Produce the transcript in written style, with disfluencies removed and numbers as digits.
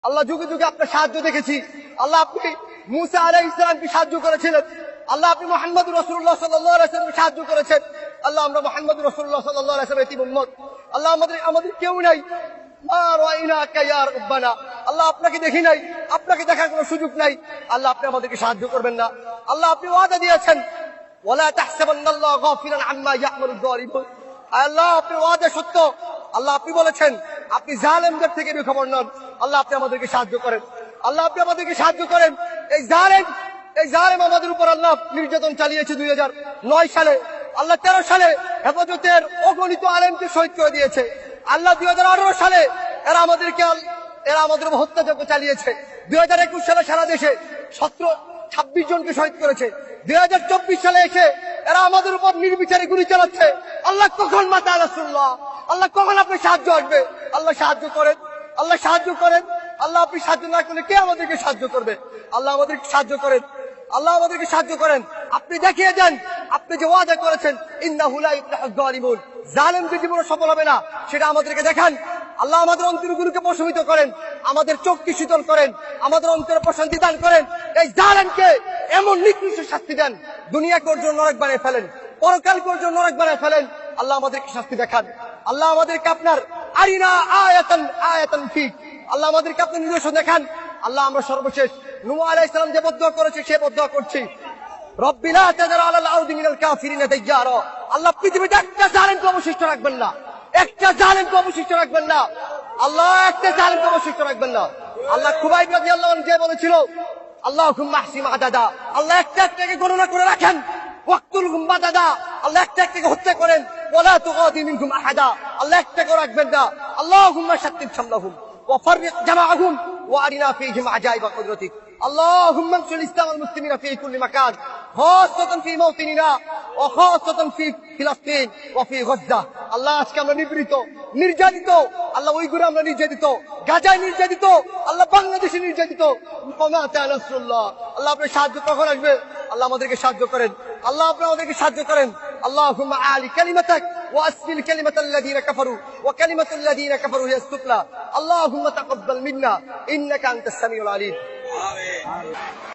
আল্লাহ যুগে যুগে আপনার সাহায্য দেখেছি। আল্লাহ আপনি মুসা আলাইহিস সালামকে সাহায্য করেছিলেন। আল্লাহ আপনি মুহাম্মদ রাসূলুল্লাহ সাল্লাল্লাহু আলাইহি ওয়াসাল্লামকে সাহায্য করেছেন। আল্লাহ আমরা মুহাম্মদ রাসূলুল্লাহ সাল্লাল্লাহু আলাইহি ওয়াসাল্লামের এতিম উম্মত। আল্লাহ আমাদের কেউ নাই। মা রাইনাকা ইয়া রাব্বানা, আল্লাহ আপনাকে দেখি নাই, আপনাকে দেখার কোনো সুযোগ নাই। আল্লাহ আপনি আমাদেরকে সাহায্য করবেন না। আল্লাহ আপনি ওয়াদা দিয়েছেন, ওয়ালা তাহসাবান্নাল্লাহ গাফিলান আম্মা ইয়া'মালুয যালিমুন। আল্লাহ আপনি ওয়াদা সত্য। আল্লাহ আপনি বলেছেন আপনি জালেমদের থেকে বেখবর নন। আল্লাহ আপনি আমাদেরকে সাহায্য করেন। আল্লাহ আপনি আমাদেরকে সাহায্য করেন। এই জালেম আমাদের উপর আল্লাহ নির্যাতন চালিয়েছে 2009 সালে। আল্লাহ 13 সালে হেফাজতের অগণিত আলেমকে শহীদ করে দিয়েছে। আল্লাহ 2018 সালে এরা আমাদের উপর হত্যাযজ্ঞ চালিয়েছে। 2021 সালে সারা দেশে 26 জনকে শহীদ করেছে। 2024 সালে এসে এরা আমাদের উপর নির্বিচারে গুলি চালাচ্ছে। আল্লাহ কখন মাতা রাসূলুল্লাহ, আল্লাহ কখন আপনি সাহায্য আসবে? আল্লাহ সাহায্য করেন, আল্লাহ সাহায্য করেন। আল্লাহ আপনি সাহায্য না করলে কে আমাদেরকে সাহায্য করবে? আল্লাহ আমাদেরকে সাহায্য করেন, আল্লাহ আমাদেরকে সাহায্য করেন। আপনি দেখিয়ে দেন, আপনি যে ওয়াদা করেছেন ইন্নাহু লা ইফলাহুয যালিমুন, জালেমদের জীবনে সফল হবে না, সেটা আমাদেরকে দেখান। আল্লাহ আমাদের অন্তরগুলোকে প্রশমিত করেন, আমাদের চোখকে শীতল করেন, আমাদের অন্তরে প্রশান্তি দান করেন। এই জালেমকে এমন নিকৃষ্ট শাস্তি দেন, দুনিয়াকে ওর জন্য নরক বানিয়ে ফেলেন, পরকালকে ওর জন্য নরক বানিয়ে ফেলেন। আল্লাহ আমাদেরকে শাস্তি দেখান। আল্লাহ আমাদেরকে আপনার আরিনা আয়াতান ফিক, আল্লাহ আমাদেরকে আপনি নিদর্শন দেখান। আল্লাহ আমরা সর্বশেষ নূহ আলাইহিস সালাম যে বদদুয়া করেছে সে বদদুয়া করছি, রব্বি লা তাযার আলাল আরদি মিনাল কাফিরিনা দাইয়ারা। আল্লাহ পৃথিবীতে একটা জালেমকে অবশিষ্ট রাখবেন না, একটা জালেমকে অবশিষ্ট রাখবেন না। আল্লাহ একটা জালেমকে অবশিষ্ট রাখবেন না। আল্লাহ খুবাইব রাদিয়াল্লাহু আনহু যে বলেছিল আল্লাহুম্মা আহসিম আদাদা, আল্লাহ একটা একটাকে গণনা করে রাখেন। ওয়াকতুলহুম বাদাদা, আল্লাহ একটা একটাকে হত্যা করেন। ওয়ালা তুগাদি মিনহুম আহাদা, আল্লাহ একটাকে রাখবেন না। আল্লাহুম্মা শাত্তিত শামলাহুম ওয়াফাররিক জামাআহুম ওয়ারিনা ফীহিম আজাইবা কুদরতিক। আল্লাহুম্মা আনসুর ইসলাম ওয়াল মুসলিমিনা ফী কুল্লি মাকান, খাসাতান ফী মাওতিনিনা ওয়া খাসাতান ফী ফিলিস্তিন ওয়া ফী গাজ্জা। আল্লাহ আজকে আমরা নিপীড়িত, নির্যাতিত। আল্লাহ উইগুরে আমরা নির্যাতিত, গাজায় নির্যাতিত, আল্লাহ বাংলাদেশে নির্যাতিত। মাতা রাসূলুল্লাহ, আল্লাহ আপনার সাহায্য কখন আসবে? আল্লাহ আমাদেরকে সাহায্য করেন, আল্লাহ আপনি আমাদেরকে সাহায্য করেন। আল্লাহুম্মা আলি কালিমাতাক ওয়া আসফিল কালিমাতাল্লাযীনা কাফারু ওয়া কালিমাতুল্লাযীনা কাফারু হিয়া আস-সুফলা। আল্লাহুম্মা তাকাব্বাল মিন্না ইন্নাকা আনতাস সামিউল আলিম। আমিন।